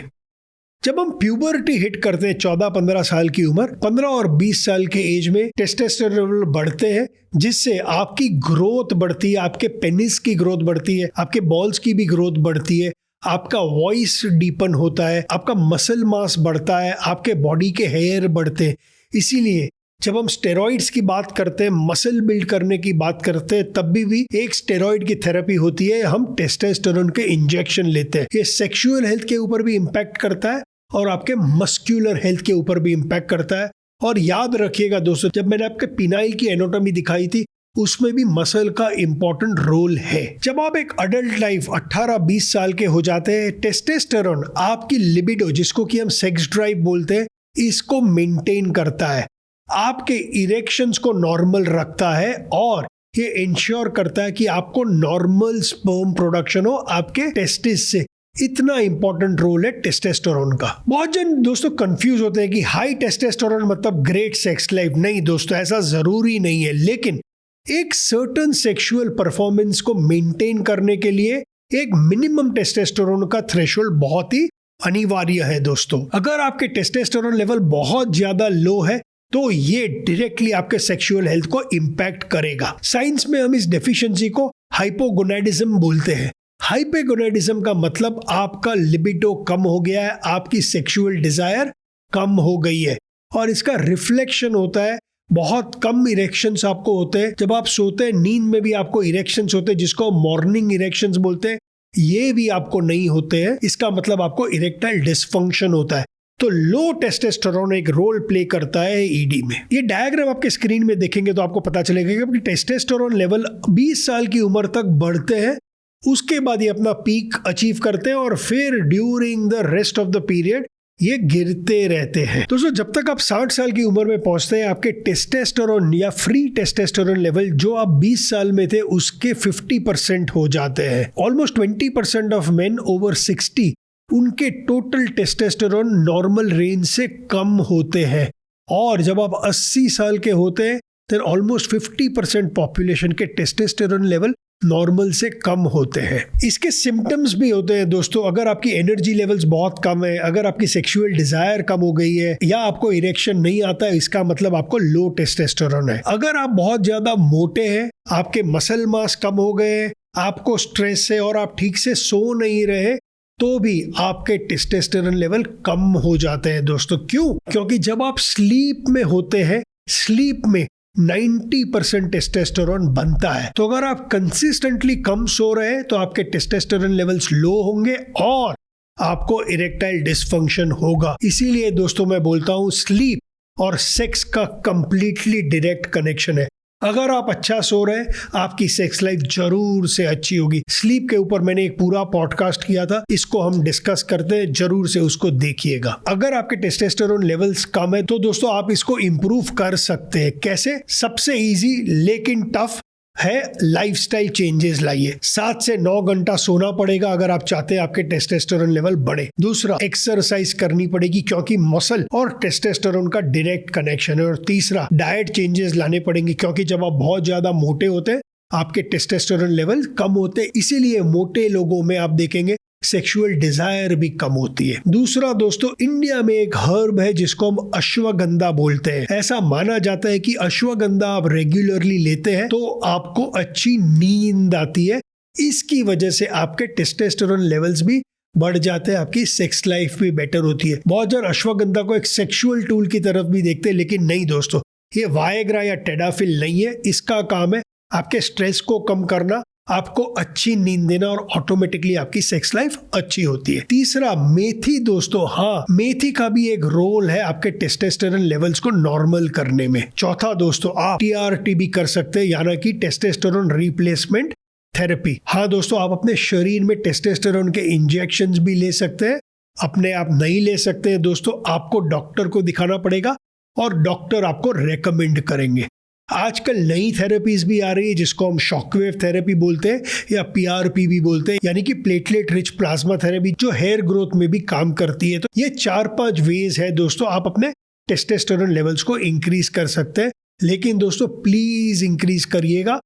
जब हम प्यूबर्टी हिट करते हैं 14-15 साल की उम्र, 15 और 20 साल के एज में टेस्टोस्टेरोन लेवल बढ़ते हैं, जिससे आपकी ग्रोथ बढ़ती है, आपके पेनिस की ग्रोथ बढ़ती है, आपके बॉल्स की भी ग्रोथ बढ़ती है, आपका वॉइस डीपन होता है, आपका मसल मास बढ़ता है, आपके बॉडी के हेयर बढ़ते हैं। इसीलिए जब हम स्टेरॉइड्स की बात करते हैं, मसल बिल्ड करने की बात करते हैं, तब भी एक स्टेरॉइड की थेरेपी होती है, हम टेस्टोस्टेरोन के इंजेक्शन लेते हैं। ये सेक्सुअल हेल्थ के ऊपर भी इम्पैक्ट करता है और आपके मस्क्यूलर हेल्थ के ऊपर भी इम्पैक्ट करता है। और याद रखिएगा दोस्तों, जब मैंने आपके पिनाइल की एनाटॉमी दिखाई थी, उसमें भी मसल का इंपॉर्टेंट रोल है। जब आप एक अडल्ट लाइफ 18-20 साल के हो जाते हैं, टेस्टोस्टेरोन आपकी लिबिडो, जिसको कि हम सेक्स ड्राइव बोलते हैं, इसको मेंटेन करता है, आपके इरेक्शंस को नॉर्मल रखता है और ये इंश्योर करता है कि आपको नॉर्मल स्पर्म प्रोडक्शन हो आपके टेस्टिस से। इतना इंपॉर्टेंट रोल है टेस्टोस्टेरोन का। बहुत जन दोस्तों कंफ्यूज होते हैं कि हाई टेस्टोस्टेरोन मतलब ग्रेट सेक्स लाइफ। नहीं दोस्तों, ऐसा जरूरी नहीं है, लेकिन एक सर्टेन सेक्सुअल परफॉर्मेंस को मेंटेन करने के लिए एक मिनिमम टेस्टोस्टेरोन का थ्रेशोल्ड बहुत ही अनिवार्य है दोस्तों। अगर आपके टेस्टोस्टेरोन लेवल बहुत ज्यादा लो है तो ये डायरेक्टली आपके सेक्सुअल हेल्थ को इंपैक्ट करेगा। साइंस में हम इस डेफिशिएंसी को हाइपोगोनाडिज्म बोलते हैं। हाइपोगोनाडिज्म का मतलब आपका लिबिडो कम हो गया है, आपकी सेक्सुअल डिजायर कम हो गई है, और इसका रिफ्लेक्शन होता है बहुत कम इरेक्शंस आपको होते हैं। जब आप सोते हैं, नींद में भी आपको इरेक्शंस होते हैं, जिसको मॉर्निंग इरेक्शंस बोलते हैं, ये भी आपको नहीं होते हैं। इसका मतलब आपको इरेक्टाइल डिसफंक्शन होता है। तो लो टेस्टोस्टेरोन एक रोल प्ले करता है ईडी में। ये डायग्राम आपके स्क्रीन में देखेंगे तो आपको पता चलेगा कि टेस्टोस्टेरोन लेवल 20 साल की उम्र तक बढ़ते हैं, उसके बाद ये अपना पीक अचीव करते हैं और फिर during the rest of the period ये गिरते रहते हैं। दोस्तों, जब तक आप 60 साल की उम्र में पहुंचते हैं, आपके टेस्टोस्टेरोन या फ्री टेस्टोस्टेरोन लेवल जो आप 20 साल में थे उसके 50% हो जाते हैं। ऑलमोस्ट 20% ऑफ मेन ओवर 60 उनके टोटल टेस्टोस्टेरोन नॉर्मल रेंज से कम होते हैं। और जब आप 80 साल के होते हैं तो ऑलमोस्ट 50% पॉपुलेशन के टेस्टोस्टेरोन लेवल नॉर्मल से कम होते हैं। इसके सिम्टम्स भी होते हैं दोस्तों। अगर आपकी एनर्जी लेवल्स बहुत कम है, अगर आपकी सेक्सुअल डिजायर कम हो गई है, या आपको इरेक्शन नहीं आता है, इसका मतलब आपको लो टेस्टोस्टेरोन है। अगर आप बहुत ज्यादा मोटे हैं, आपके मसल मास कम हो गए, आपको स्ट्रेस है और आप ठीक से सो नहीं रहे, तो भी आपके टेस्टोस्टेरोन लेवल कम हो जाते हैं दोस्तों। क्यों? क्योंकि जब आप स्लीप में होते हैं, स्लीप में 90% टेस्टोस्टेरोन बनता है। तो अगर आप कंसिस्टेंटली कम सो रहे हैं तो आपके टेस्टोस्टेरोन लेवल्स लो होंगे और आपको इरेक्टाइल डिसफंक्शन होगा। इसीलिए दोस्तों मैं बोलता हूं, स्लीप और सेक्स का कंप्लीटली डायरेक्ट कनेक्शन है। अगर आप अच्छा सो रहे हैं, आपकी सेक्स लाइफ जरूर से अच्छी होगी। स्लीप के ऊपर मैंने एक पूरा पॉडकास्ट किया था, इसको हम डिस्कस करते हैं, जरूर से उसको देखिएगा। अगर आपके टेस्टोस्टेरोन लेवल्स कम है तो दोस्तों आप इसको इंप्रूव कर सकते हैं। कैसे? सबसे इजी लेकिन टफ है, लाइफस्टाइल चेंजेस लाइए। 7 से 9 घंटा सोना पड़ेगा अगर आप चाहते हैं आपके टेस्टोस्टेरोन लेवल बढ़े। दूसरा, एक्सरसाइज करनी पड़ेगी क्योंकि मसल और टेस्टोस्टेरोन का डायरेक्ट कनेक्शन है। और तीसरा, डाइट चेंजेस लाने पड़ेंगे क्योंकि जब आप बहुत ज्यादा मोटे होते हैं आपके टेस्टोस्टेरोन लेवल कम होते हैं। इसीलिए मोटे लोगों में आप देखेंगे सेक्सुअल डिजायर भी कम होती है। दूसरा दोस्तों, इंडिया में एक हर्ब है जिसको हम अश्वगंधा बोलते हैं। ऐसा माना जाता है कि अश्वगंधा आप रेगुलरली लेते हैं तो आपको अच्छी नींद आती है। इसकी वजह से आपके टेस्टोस्टेरोन लेवल्स भी बढ़ जाते हैं, आपकी सेक्स लाइफ भी बेटर होती है। बहुत जन अश्वगंधा को एक सेक्सुअल टूल की तरफ भी देखते हैं, लेकिन नहीं दोस्तों, ये वायग्रा या टेडाफिल नहीं है। इसका काम है आपके स्ट्रेस को कम करना, आपको अच्छी नींद देना और ऑटोमेटिकली आपकी सेक्स लाइफ अच्छी होती है। तीसरा, मेथी दोस्तों, हाँ, मेथी का भी एक रोल है आपके टेस्टोस्टेरोन लेवल्स को नॉर्मल करने में। चौथा दोस्तों, आप TRT भी कर सकते हैं, यानी कि टेस्टोस्टेरोन रिप्लेसमेंट थेरेपी। हाँ दोस्तों, आप अपने शरीर में टेस्टोस्टेरोन के इंजेक्शंस भी ले सकते हैं। अपने आप नहीं ले सकते हैं दोस्तों, आपको डॉक्टर को दिखाना पड़ेगा और डॉक्टर आपको रेकमेंड करेंगे। आजकल नई थेरेपीज भी आ रही है जिसको हम शॉकवेव थेरेपी बोलते हैं या PRP भी बोलते हैं, यानी कि प्लेटलेट रिच प्लाज्मा थेरेपी, जो हेयर ग्रोथ में भी काम करती है। तो ये 4-5 वेज है दोस्तों, आप अपने टेस्टोस्टेरोन लेवल्स को इंक्रीज कर सकते हैं। लेकिन दोस्तों प्लीज इंक्रीज करिएगा,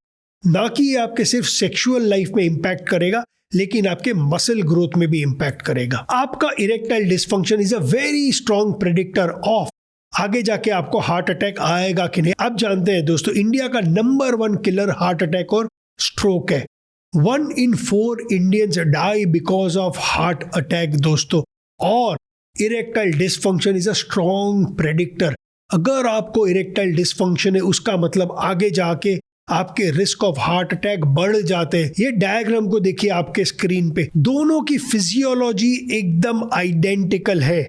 ना कि ये आपके सिर्फ सेक्सुअल लाइफ में इंपैक्ट करेगा, लेकिन आपके मसल ग्रोथ में भी इंपैक्ट करेगा। आपका erectile dysfunction is a very strong predictor of आगे जाके आपको हार्ट अटैक आएगा कि नहीं। आप जानते हैं दोस्तों, इंडिया का नंबर 1 किलर हार्ट अटैक और स्ट्रोक है। 1 in 4 Indians die because of heart attack दोस्तों। और erectile dysfunction is a strong predictor. अगर आपको इरेक्टाइल डिसफंक्शन है, उसका मतलब आगे जाके आपके रिस्क ऑफ हार्ट अटैक बढ़ जाते हैं। ये डायग्राम को देखिए आपके स्क्रीन पे, दोनों की फिजियोलॉजी एकदम आइडेंटिकल है।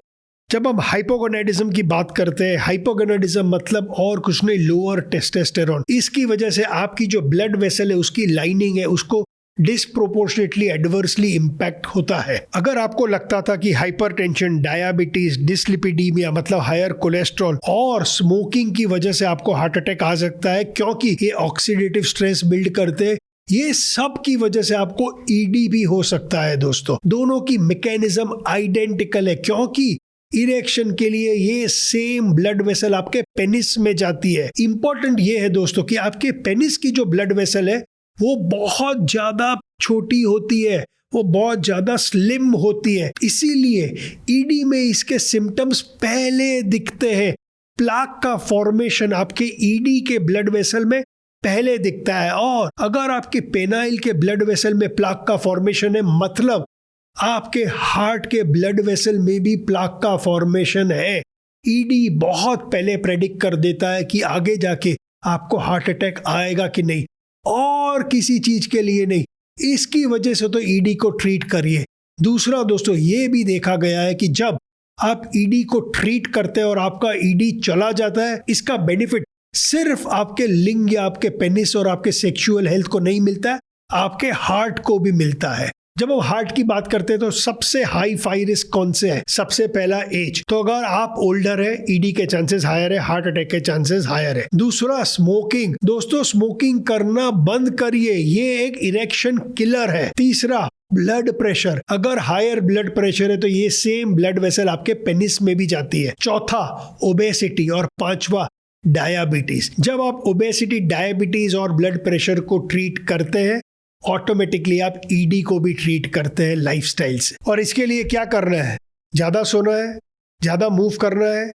जब हम हाइपोगोनाडिज्म की बात करते हैं, हाइपोगोनाडिज्म मतलब और कुछ नहीं, लोअर टेस्टोस्टेरोन। इसकी वजह से आपकी जो ब्लड वेसल है, उसकी लाइनिंग है, उसको डिस्प्रोपोर्शनेटली एडवर्सली इंपैक्ट होता है। अगर आपको लगता था कि हाइपरटेंशन, डायबिटीज, डिस्लिपिडीमिया मतलब हायर कोलेस्ट्रॉल और स्मोकिंग की वजह से आपको हार्ट अटैक आ सकता है क्योंकि ये ऑक्सीडेटिव स्ट्रेस बिल्ड करते हैं, ये सब की वजह से आपको ED भी हो सकता है दोस्तों। दोनों की मैकेनिज्म आइडेंटिकल है, क्योंकि इरेक्शन के लिए ये सेम ब्लड वेसल आपके पेनिस में जाती है। इंपॉर्टेंट ये है दोस्तों कि आपके पेनिस की जो ब्लड वेसल है वो बहुत ज्यादा छोटी होती है, वो बहुत ज्यादा स्लिम होती है, इसीलिए ED में इसके सिम्टम्स पहले दिखते हैं। प्लाक का फॉर्मेशन आपके ED के ब्लड वेसल में पहले दिखता है, और अगर आपके पेनाइल के ब्लड वेसल में प्लाक का फॉर्मेशन है, मतलब आपके हार्ट के ब्लड वेसल में भी प्लाक का फॉर्मेशन है। ED बहुत पहले प्रेडिक्ट कर देता है कि आगे जाके आपको हार्ट अटैक आएगा कि नहीं, और किसी चीज के लिए नहीं। इसकी वजह से तो ED को ट्रीट करिए। दूसरा दोस्तों, ये भी देखा गया है कि जब आप ED को ट्रीट करते हैं और आपका ED चला जाता है, इसका बेनिफिट सिर्फ आपके लिंग या आपके पेनिस और आपके सेक्सुअल हेल्थ को नहीं मिलता है, आपके हार्ट को भी मिलता है। जब हम हार्ट की बात करते हैं तो सबसे हाई फाई रिस्क कौन से है? सबसे पहला एज। तो अगर आप ओल्डर है, ED के चांसेस हायर है, हार्ट अटैक के चांसेस हायर है। दूसरा, स्मोकिंग। दोस्तों स्मोकिंग करना बंद करिए, ये एक इरेक्शन किलर है। तीसरा, ब्लड प्रेशर। अगर हायर ब्लड प्रेशर है तो ये सेम ब्लड वेसल आपके पेनिस में भी जाती है। चौथा, ओबेसिटी। और पांचवा, डायबिटीज। जब आप ओबेसिटी, डायबिटीज और ब्लड प्रेशर को ट्रीट करते हैं, ऑटोमेटिकली आप ED को भी ट्रीट करते हैं लाइफस्टाइल से। और इसके लिए क्या करना है? ज्यादा सोना है, ज्यादा मूव करना है,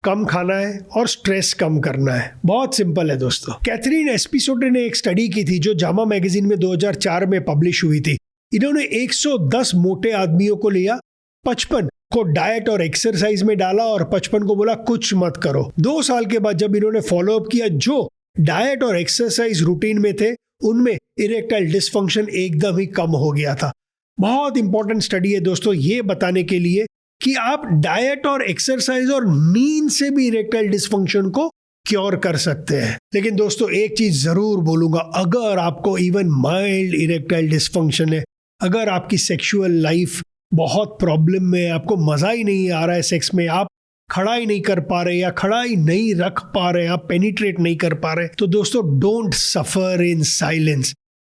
कम खाना है और स्ट्रेस कम करना है। बहुत सिंपल है दोस्तों। कैथरीन एस्पिसोटे ने एक स्टडी की थी जो जामा मैगजीन में 2004 में पब्लिश हुई थी। इन्होंने 110 मोटे आदमियों को लिया, 55 को डाइट और एक्सरसाइज में डाला और 55 को बोला कुछ मत करो। 2 साल के बाद जब इन्होंने फॉलोअप किया, जो डाइट और एक्सरसाइज रूटीन में थे उनमें इरेक्टाइल डिसफंक्शन एकदम ही कम हो गया था। बहुत इंपॉर्टेंट स्टडी है दोस्तों, ये बताने के लिए कि आप डाइट और एक्सरसाइज और नींद से भी इरेक्टाइल डिसफंक्शन को क्योर कर सकते हैं। लेकिन दोस्तों एक चीज जरूर बोलूंगा, अगर आपको इवन माइल्ड इरेक्टाइल डिसफंक्शन है, अगर आपकी सेक्सुअल लाइफ बहुत प्रॉब्लम में है, आपको मजा ही नहीं आ रहा है सेक्स में, आप खड़ा ही नहीं कर पा रहे या खड़ा ही नहीं रख पा रहे, आप पेनिट्रेट नहीं कर पा रहे, तो दोस्तों don't suffer in silence.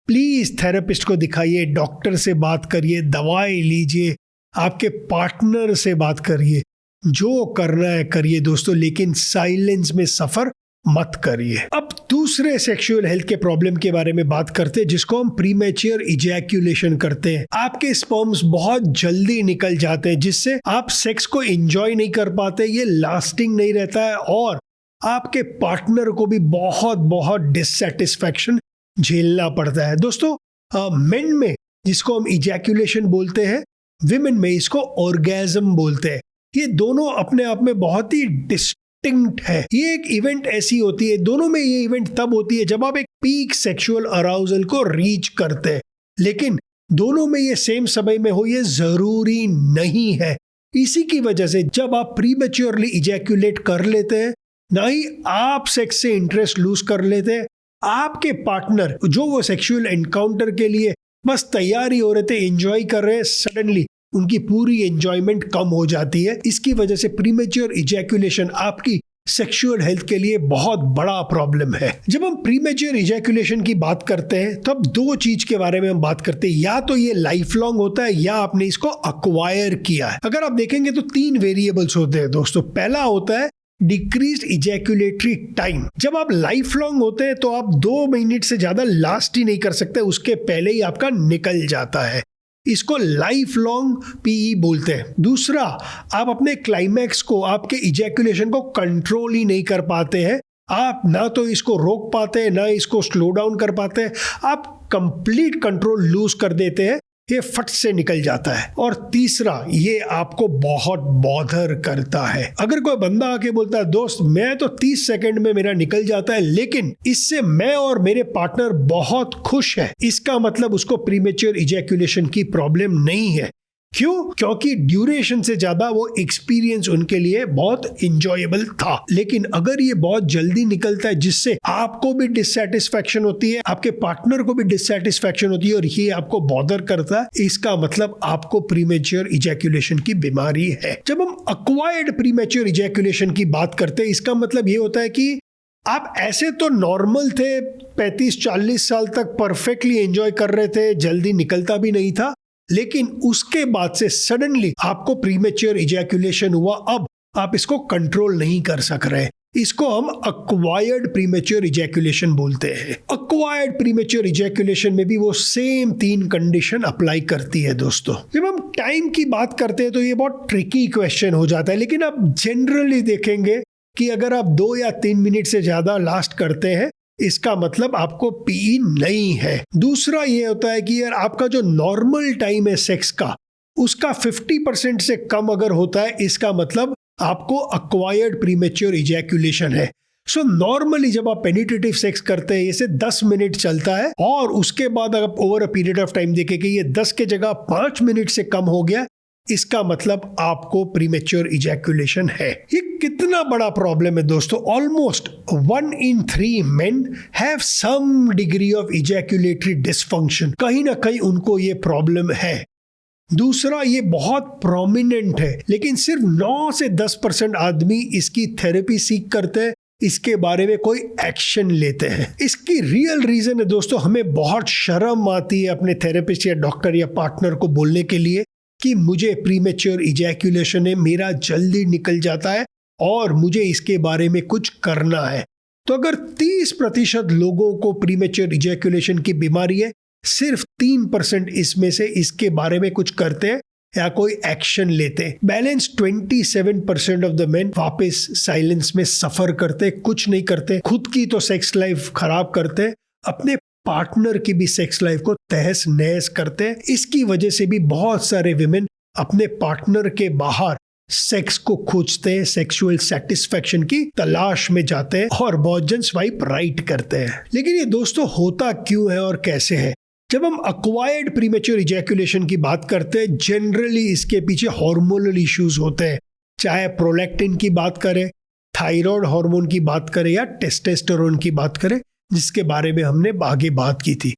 Please therapist को दिखाइए, डॉक्टर से बात करिए, दवाई लीजिए, आपके पार्टनर से बात करिए, जो करना है करिए दोस्तों, लेकिन साइलेंस में सफर मत करिए। अब दूसरे सेक्सुअल हेल्थ के प्रॉब्लम के बारे में बात करते हैं, जिसको हम प्रीमेच्योर इजैक्यूलेशन करते हैं। आपके स्पर्म्स बहुत जल्दी निकल जाते हैं, जिससे आप सेक्स को एंजॉय नहीं कर पाते, ये लास्टिंग नहीं रहता है और आपके पार्टनर को भी बहुत बहुत डिससैटिस्फैक्शन झेलना पड़ता है। दोस्तों मेन में जिसको हम इजैक्यूलेशन बोलते हैं, विमेन में इसको ऑर्गेज्म बोलते हैं। ये दोनों अपने आप में बहुत ही डिस्टिंक्ट है। ये एक इवेंट ऐसी होती है, दोनों में ये इवेंट तब होती है जब आप एक पीक सेक्सुअल अराउजल को रीच करते हैं, लेकिन दोनों में ये सेम समय में हो ये जरूरी नहीं है। इसी की वजह से जब आप प्रीमेच्योरली इजैक्यूलेट कर लेते हैं, ना ही आप सेक्स से इंटरेस्ट लूज कर लेते हैं, आपके पार्टनर जो वो सेक्सुअल एनकाउंटर के लिए बस तैयारी हो रहे थे, एंजॉय कर रहे हैं, सडनली उनकी पूरी एंजॉयमेंट कम हो जाती है। इसकी वजह से प्रीमेच्योर इजैक्यूलेशन आपकी सेक्सुअल हेल्थ के लिए बहुत बड़ा प्रॉब्लम है। जब हम प्रीमेच्योर इजैक्यूलेशन की बात करते हैं तो अब दो चीज के बारे में हम बात करते हैं, या तो ये लाइफ लॉन्ग होता है या आपने इसको अक्वायर किया है। अगर आप देखेंगे तो 3 वेरिएबल्स होते हैं दोस्तों। पहला होता है डिक्रीज्ड इजैक्यूलेटरी टाइम। जब आप लाइफ लॉन्ग होते हैं तो आप 2 मिनट से ज्यादा लास्ट ही नहीं कर सकते, उसके पहले ही आपका निकल जाता है। इसको लाइफ लॉन्ग पीई बोलते हैं। दूसरा, आप अपने क्लाइमैक्स को, आपके इजैक्यूलेशन को कंट्रोल ही नहीं कर पाते हैं। आप ना तो इसको रोक पाते हैं, ना इसको स्लो डाउन कर पाते हैं, आप कंप्लीट कंट्रोल लूज कर देते हैं, ये फट से निकल जाता है। और तीसरा, ये आपको बहुत बॉदर करता है। अगर कोई बंदा आके बोलता है दोस्त मैं तो 30 सेकंड में मेरा निकल जाता है, लेकिन इससे मैं और मेरे पार्टनर बहुत खुश है, इसका मतलब उसको प्रीमेच्योर इजैक्यूलेशन की प्रॉब्लम नहीं है। क्यों? क्योंकि ड्यूरेशन से ज्यादा वो एक्सपीरियंस उनके लिए बहुत इंजॉयबल था। लेकिन अगर ये बहुत जल्दी निकलता है, जिससे आपको भी डिससैटिस्फैक्शन होती है, आपके पार्टनर को भी डिससैटिस्फैक्शन होती है, और ये आपको बॉदर करता है, इसका मतलब आपको प्रीमेच्योर इजैक्यूलेशन की बीमारी है। जब हम अक्वायर्ड प्रीमेच्योर इजैक्यूलेशन की बात करते हैं, इसका मतलब ये होता है कि आप ऐसे तो नॉर्मल थे, 35-40 साल तक परफेक्टली एंजॉय कर रहे थे, जल्दी निकलता भी नहीं था, लेकिन उसके बाद से सडनली आपको प्रीमेच्योर इजैक्यूलेशन हुआ। अब आप इसको कंट्रोल नहीं कर सक रहे, इसको हम अक्वायर्ड प्रीमेच्योर इजैक्यूलेशन बोलते हैं। अक्वायर्ड प्रीमेच्योर इजैक्यूलेशन में भी वो सेम 3 कंडीशन अप्लाई करती है दोस्तों। जब हम टाइम की बात करते हैं तो ये बहुत ट्रिकी क्वेश्चन हो जाता है, लेकिन आप जनरली देखेंगे कि अगर आप 2 या 3 मिनट से ज्यादा लास्ट करते हैं, इसका मतलब आपको पीई नहीं है। दूसरा ये होता है कि यार आपका जो नॉर्मल टाइम है सेक्स का, उसका 50% से कम अगर होता है, इसका मतलब आपको अक्वायर्ड प्रीमेच्योर इजैक्यूलेशन है। सो नॉर्मली जब आप पेनिट्रेटिव सेक्स करते हैं, ये 10 मिनट चलता है, और उसके बाद आप over a period of time देखें कि ये 10 के जगह 5 मिनट से कम हो गया, इसका मतलब आपको प्रीमेच्योर इजैक्यूलेशन है। ये कितना बड़ा प्रॉब्लम है दोस्तों। Almost 1 in 3 men have some degree of ejaculatory dysfunction। कहीं ना कहीं उनको ये प्रॉब्लम है। दूसरा, ये बहुत प्रोमिनेंट है, लेकिन सिर्फ 9 से 10% आदमी इसकी थेरेपी सीख करते हैं, इसके बारे में कोई एक्शन लेते हैं। इसकी रियल रीजन है दोस्तों, हमें बहुत शर्म आती है अपने थेरेपिस्ट या डॉक्टर या पार्टनर को बोलने के लिए कि मुझे प्रीमेच्योर इजैक्यूलेशन है, मेरा जल्दी निकल जाता है और मुझे इसके बारे में कुछ करना है। तो अगर 30% लोगों को प्रीमेच्योर इजैक्यूलेशन की बीमारी है, सिर्फ 3% इसमें से इसके बारे में कुछ करते हैं या कोई एक्शन लेते हैं। बैलेंस 27% ऑफ द मेन वापस साइलेंस में सफर करते, कुछ नहीं करते, खुद की तो सेक्स लाइफ खराब करते, अपने पार्टनर की भी सेक्स लाइफ को तहस नहस करते हैं। इसकी वजह से भी बहुत सारे विमेन अपने पार्टनर के बाहर सेक्स को खोजते हैं, सेक्सुअल सेटिस्फैक्शन की तलाश में जाते हैं, और बहुत जन स्वाइप राइट करते हैं। लेकिन ये दोस्तों होता क्यों है और कैसे है? जब हम अक्वायर्ड प्रीमेच्योर इजैक्यूलेशन की बात करते हैं, जनरली इसके पीछे हार्मोनल इश्यूज होते हैं, चाहे प्रोलैक्टिन की बात करें, थायराइड हार्मोन की बात करें, या टेस्टोस्टेरोन की बात करें, जिसके बारे में हमने आगे बात की थी।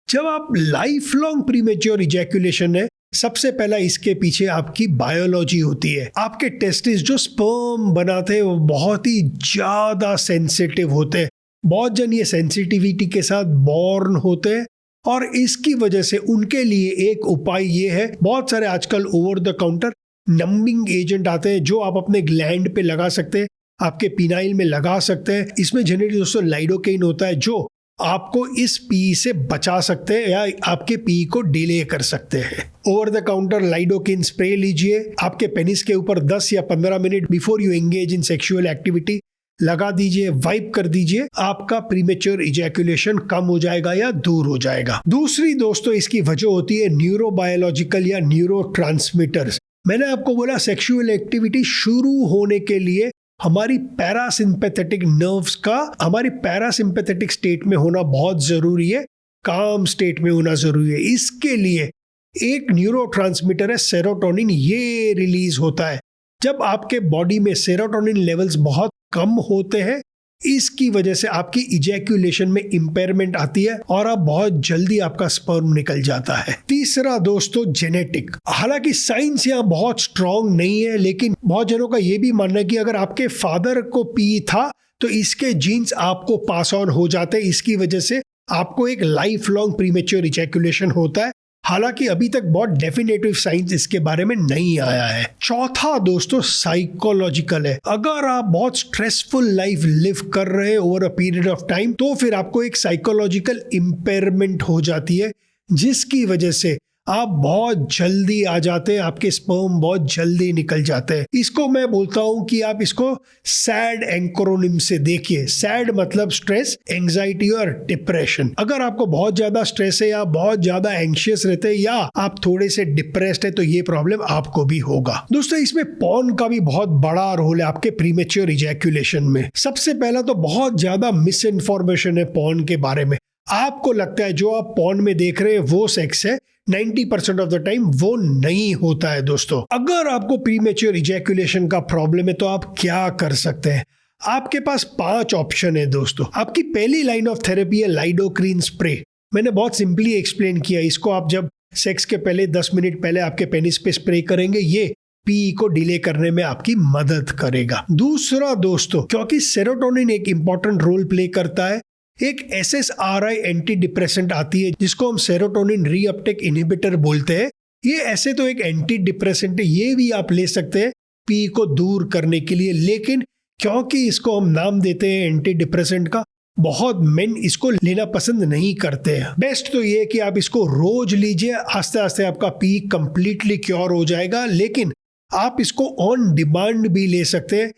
जब आप लाइफ लॉन्ग प्रीमेच्योर इजैक्यूलेशन है, सबसे पहला इसके पीछे आपकी बायोलॉजी होती है। आपके टेस्टिस जो स्पर्म बनाते हैं वो बहुत ही ज्यादा सेंसिटिव होते हैं। बहुत जन ये सेंसिटिविटी के साथ बॉर्न होते हैं, और इसकी वजह से उनके लिए एक उपाय ये है, बहुत सारे आजकल over the counter numbing agent आते हैं जो आप अपने ग्लैंड पे लगा सकते हैं, आपके पिनाइल में लगा सकते हैं। इसमें जनरली दोस्तों लाइडोकेइन होता है जो आपको इस पी से बचा सकते हैं या आपके पी को डिले कर सकते हैं। ओवर द काउंटर लाइडोकेइन स्प्रे लीजिए, आपके पेनिस के ऊपर 10 या 15 minute before you engage in sexual activity लगा दीजिए, वाइप कर दीजिए, आपका प्रीमेच्योर इजैक्यूलेशन कम हो जाएगा या दूर हो जाएगा। दूसरी दोस्तों इसकी वजह होती है न्यूरोबायोलॉजिकल या न्यूरोट्रांसमीटर्स। मैंने आपको बोला सेक्सुअल एक्टिविटी शुरू होने के लिए हमारी पैरासिम्पैथेटिक नर्व्स का हमारी पैरासिम्पैथेटिक स्टेट में होना बहुत जरूरी है, काम स्टेट में होना जरूरी है। इसके लिए एक न्यूरोट्रांसमीटर है सेरोटोनिन, ये रिलीज होता है जब आपके बॉडी में सेरोटोनिन लेवल्स बहुत कम होते हैं। इसकी वजह से आपकी इजैक्यूलेशन में इंपेयरमेंट आती है और आप बहुत जल्दी आपका स्पर्म निकल जाता है। तीसरा दोस्तों जेनेटिक। हालांकि साइंस यहाँ बहुत स्ट्रांग नहीं है, लेकिन बहुत जनों का ये भी मानना है कि अगर आपके फादर को पी था तो इसके जीन्स आपको पास ऑन हो जाते हैं, इसकी वजह से आपको एक लाइफ लॉन्ग प्रीमेच्योर इजैक्यूलेशन होता है। हालांकि अभी तक बहुत डेफिनेटिव साइंस इसके बारे में नहीं आया है। चौथा दोस्तों साइकोलॉजिकल है। अगर आप बहुत स्ट्रेसफुल लाइफ लिव कर रहे हैं over a period of time, तो फिर आपको एक साइकोलॉजिकल इंपेयरमेंट हो जाती है, जिसकी वजह से आप बहुत जल्दी आ जाते हैं, आपके स्पर्म बहुत जल्दी निकल जाते हैं। इसको मैं बोलता हूं कि आप इसको सैड एंक्रोनिम से देखिए। सैड मतलब स्ट्रेस, एंजाइटी और डिप्रेशन। अगर आपको बहुत ज्यादा स्ट्रेस है या बहुत ज्यादा एंशियस रहते हैं या आप थोड़े से डिप्रेस्ड है तो ये प्रॉब्लम आपको भी होगा। दोस्तों इसमें पॉर्न का भी बहुत बड़ा रोल है आपके प्रीमेच्योर इजैक्यूलेशन में। सबसे पहला तो बहुत ज्यादा मिस इन्फॉर्मेशन है पॉर्न के बारे में। आपको लगता है जो आप पॉर्न में देख रहे हैं वो सेक्स है, 90% ऑफ द टाइम वो नहीं होता है दोस्तों। अगर आपको प्रीमेच्योर इजैक्यूलेशन का प्रॉब्लम है तो आप क्या कर सकते हैं? आपके पास 5 ऑप्शन है दोस्तों। आपकी पहली लाइन ऑफ थेरेपी है लाइडोक्रीन स्प्रे। मैंने बहुत सिंपली एक्सप्लेन किया। इसको आप जब सेक्स के पहले 10 मिनट पहले आपके पेनिस पे स्प्रे करेंगे, ये पी को डिले करने में आपकी मदद करेगा। दूसरा दोस्तों, क्योंकि सेरोटोनिन एक इंपॉर्टेंट रोल प्ले करता है, एक SSRI एंटी डिप्रेसेंट आती है जिसको हम सेरोटोनिन रीअपटेक इनहिबिटर बोलते हैं। ये ऐसे तो एक एंटी डिप्रेसेंट है, ये भी आप ले सकते हैं पी को दूर करने के लिए, लेकिन क्योंकि इसको हम नाम देते हैं एंटी डिप्रेसेंट का, बहुत मेन इसको लेना पसंद नहीं करते हैं। बेस्ट तो ये है कि आप इसको रोज लीजिए, आस्ते आस्ते आपका पी कंप्लीटली क्योर हो जाएगा। लेकिन आप इसको ऑन डिमांड भी ले सकते हैं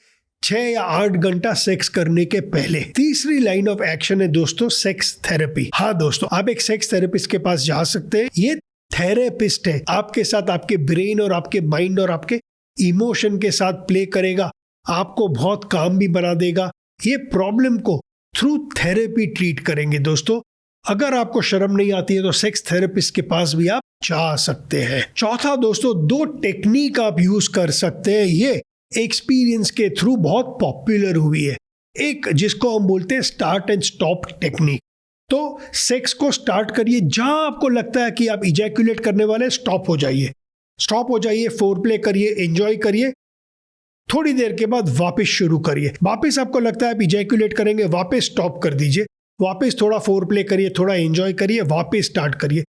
6 या 8 घंटा सेक्स करने के पहले। तीसरी लाइन ऑफ एक्शन है दोस्तों सेक्स थेरेपी। हाँ दोस्तों, आप एक सेक्स थेरेपिस्ट के पास जा सकते हैं। ये थेरेपिस्ट है, आपके साथ आपके ब्रेन और आपके माइंड और आपके इमोशन के साथ प्ले करेगा, आपको बहुत काम भी बना देगा। ये प्रॉब्लम को थ्रू थेरेपी ट्रीट करेंगे दोस्तों। अगर आपको शर्म नहीं आती है तो सेक्स थेरेपिस्ट के पास भी आप जा सकते हैं। चौथा दोस्तों, 2 टेक्निक आप यूज कर सकते हैं, ये एक्सपीरियंस के थ्रू बहुत पॉपुलर हुई है। एक जिसको हम बोलते हैं स्टार्ट एंड स्टॉप टेक्निक। तो सेक्स को स्टार्ट करिए, जहां आपको लगता है कि आप इजैक्यूलेट करने वाले, स्टॉप हो जाइए, फोरप्ले करिए, एंजॉय करिए। थोड़ी देर के बाद वापस शुरू करिए। वापस आपको लगता है आप इजैक्यूलेट करेंगे, वापस स्टॉप कर दीजिए, वापस थोड़ा फोरप्ले करिए, थोड़ा एंजॉय करिए, वापस स्टार्ट करिए।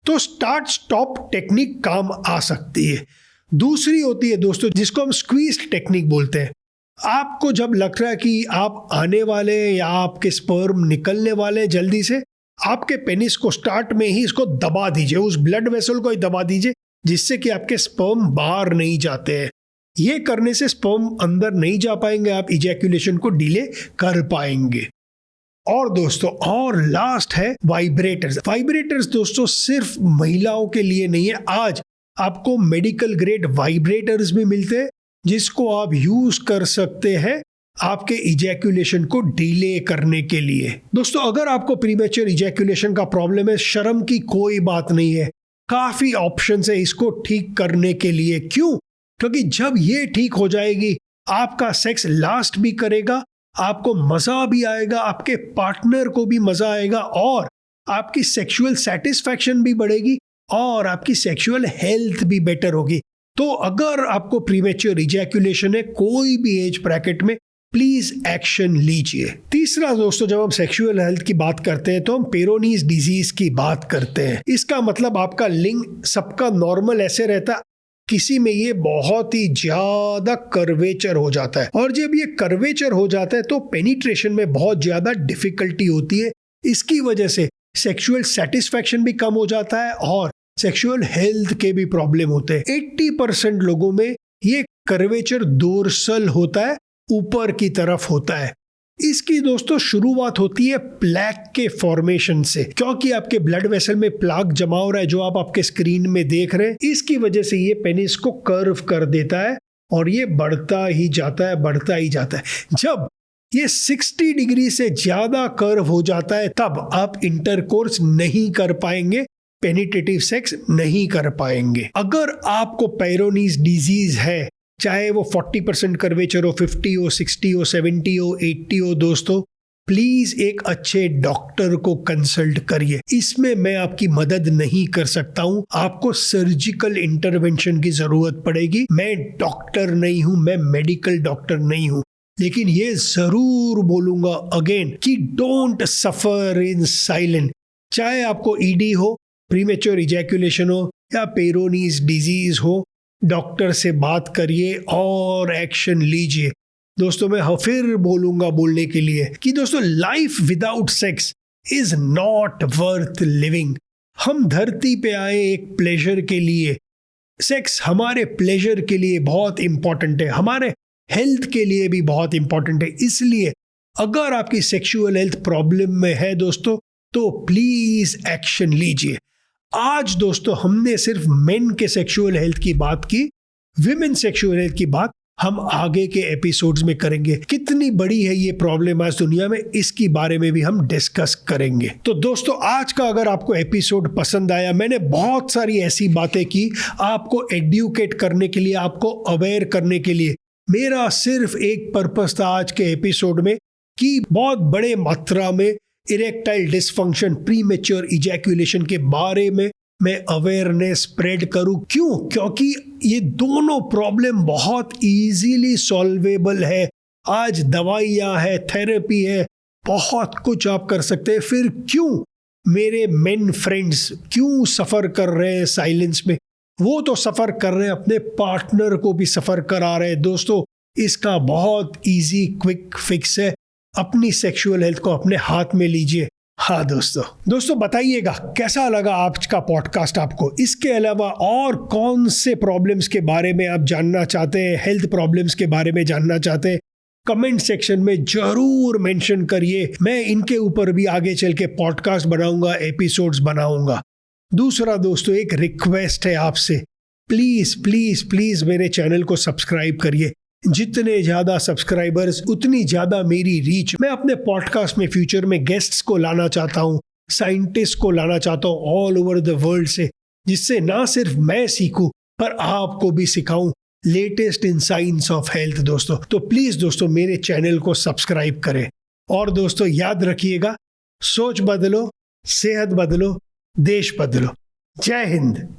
तो स्टार्ट स्टॉप टेक्निक काम आ सकती है। दूसरी होती है दोस्तों जिसको हम स्क्वीज टेक्निक बोलते हैं। आपको जब लग रहा है कि आप आने वाले या आपके स्पर्म निकलने वाले जल्दी से, आपके पेनिस को स्टार्ट में ही इसको दबा दीजिए, उस ब्लड वेसल को ही दबा दीजिए, जिससे कि आपके स्पर्म बाहर नहीं जाते हैं। ये करने से स्पर्म अंदर नहीं जा पाएंगे, आप इजैक्यूलेशन को डिले कर पाएंगे। और दोस्तों और लास्ट है वाइब्रेटर्स। वाइब्रेटर्स दोस्तों सिर्फ महिलाओं के लिए नहीं है। आज आपको मेडिकल ग्रेड वाइब्रेटर्स भी मिलते हैं जिसको आप यूज कर सकते हैं आपके इजैक्यूलेशन को डिले करने के लिए। दोस्तों अगर आपको प्रीमेच्योर इजैक्यूलेशन का प्रॉब्लम है, शर्म की कोई बात नहीं है, काफी ऑप्शंस है इसको ठीक करने के लिए। क्यों? क्योंकि जब ये ठीक हो जाएगी, आपका सेक्स लास्ट भी करेगा, आपको मजा भी आएगा, आपके पार्टनर को भी मजा आएगा और आपकी सेक्सुअल सेटिस्फैक्शन भी बढ़ेगी और आपकी सेक्सुअल हेल्थ भी बेटर होगी। तो अगर आपको प्रीमेच्योर इजैक्यूलेशन है कोई भी एज ब्रैकेट में, प्लीज एक्शन लीजिए। तीसरा दोस्तों, जब हम सेक्सुअल हेल्थ की बात करते हैं तो हम पेरोनीज डिजीज की बात करते हैं। इसका मतलब आपका लिंग सबका नॉर्मल ऐसे रहता है, किसी में ये बहुत ही ज्यादा कर्वेचर हो जाता है और जब ये कर्वेचर हो जाता है तो पेनिट्रेशन में बहुत ज्यादा डिफिकल्टी होती है। इसकी वजह से सेक्सुअल सेटिस्फैक्शन भी कम हो जाता है और सेक्सुअल हेल्थ के भी प्रॉब्लम होते हैं। 80% लोगों में ये कर्वेचर डोर्सल होता है, ऊपर की तरफ होता है। इसकी दोस्तों शुरुआत होती है प्लैक के फॉर्मेशन से, क्योंकि आपके ब्लड वेसल में प्लाक जमा हो रहा है जो आप आपके स्क्रीन में देख रहे हैं। इसकी वजह से ये पेनिस को कर्व कर देता है और ये बढ़ता ही जाता है। जब ये 60 डिग्री से ज्यादा कर्व हो जाता है तब आप इंटरकोर्स नहीं कर पाएंगे, पेनिट्रेटिव सेक्स नहीं कर पाएंगे। अगर आपको पेरोनीज डिजीज है, चाहे वो 40% कर्वेचर हो, 50 हो, 60 हो, 70 हो, 80 हो, दोस्तों प्लीज एक अच्छे डॉक्टर को कंसल्ट करिए। इसमें मैं आपकी मदद नहीं कर सकता हूं, आपको सर्जिकल इंटरवेंशन की जरूरत पड़ेगी। मैं डॉक्टर नहीं हूं, मैं मेडिकल डॉक्टर नहीं हूं, लेकिन ये जरूर बोलूंगा अगेन कि डोंट सफर इन साइलेंट। चाहे आपको ईडी हो, प्रीमेच्योर इजैकुलेशन हो या पेरोनीज डिजीज हो, डॉक्टर से बात करिए और एक्शन लीजिए। दोस्तों मैं फिर बोलूंगा बोलने के लिए कि दोस्तों life without sex is not worth living. हम धरती पे आए एक प्लेजर के लिए, सेक्स हमारे प्लेजर के लिए बहुत इंपॉर्टेंट है, हमारे हेल्थ के लिए भी बहुत इंपॉर्टेंट है। इसलिए अगर आपकी सेक्सुअल हेल्थ प्रॉब्लम में है दोस्तों, तो प्लीज एक्शन लीजिए। आज दोस्तों हमने सिर्फ मेन के सेक्सुअल हेल्थ की बात की, विमेन सेक्सुअल हेल्थ की बात हम आगे के एपिसोड्स में करेंगे। कितनी बड़ी है ये प्रॉब्लम आज दुनिया में, इसकी बारे में भी हम डिस्कस करेंगे। तो दोस्तों आज का अगर आपको एपिसोड पसंद आया, मैंने बहुत सारी ऐसी बातें की आपको एड्यूकेट करने के लिए, आपको अवेयर करने के लिए। मेरा सिर्फ एक पर्पस था आज के एपिसोड में कि बहुत बड़े मात्रा में इरेक्टाइल डिसफंक्शन, प्रीमेच्योर इजैकुलेशन के बारे में मैं अवेयरनेस स्प्रेड करूं। क्यों? क्योंकि ये दोनों प्रॉब्लम बहुत इजीली सॉल्वेबल है। आज दवाइयां है, थेरेपी है, बहुत कुछ आप कर सकते हैं। फिर क्यों मेरे मेन फ्रेंड्स क्यों सफ़र कर रहे हैं साइलेंस में? वो तो सफ़र कर रहे हैं, अपने पार्टनर को भी सफ़र करा रहे हैं। दोस्तों इसका बहुत इजी क्विक फिक्स है, अपनी सेक्सुअल हेल्थ को अपने हाथ में लीजिए। हाँ दोस्तों बताइएगा कैसा लगा आज का पॉडकास्ट आपको। इसके अलावा और कौन से प्रॉब्लम्स के बारे में आप जानना चाहते हैं, हेल्थ प्रॉब्लम्स के बारे में जानना चाहते हैं, कमेंट सेक्शन में जरूर मेंशन करिए। मैं इनके ऊपर भी आगे चल के पॉडकास्ट बनाऊंगा, एपिसोड्स बनाऊंगा। दूसरा दोस्तों एक रिक्वेस्ट है आपसे, प्लीज प्लीज प्लीज मेरे चैनल को सब्सक्राइब करिए। जितने ज़्यादा सब्सक्राइबर्स उतनी ज़्यादा मेरी रीच। मैं अपने पॉडकास्ट में फ्यूचर में गेस्ट्स को लाना चाहता हूँ, साइंटिस्ट को लाना चाहता हूँ ऑल ओवर द वर्ल्ड से, जिससे ना सिर्फ मैं सीखूं पर आपको भी सिखाऊं latest in science of health. दोस्तों तो प्लीज़ दोस्तों मेरे चैनल को सब्सक्राइब करें। और दोस्तों याद रखिएगा, सोच बदलो, सेहत बदलो, देश बदलो। जय हिंद।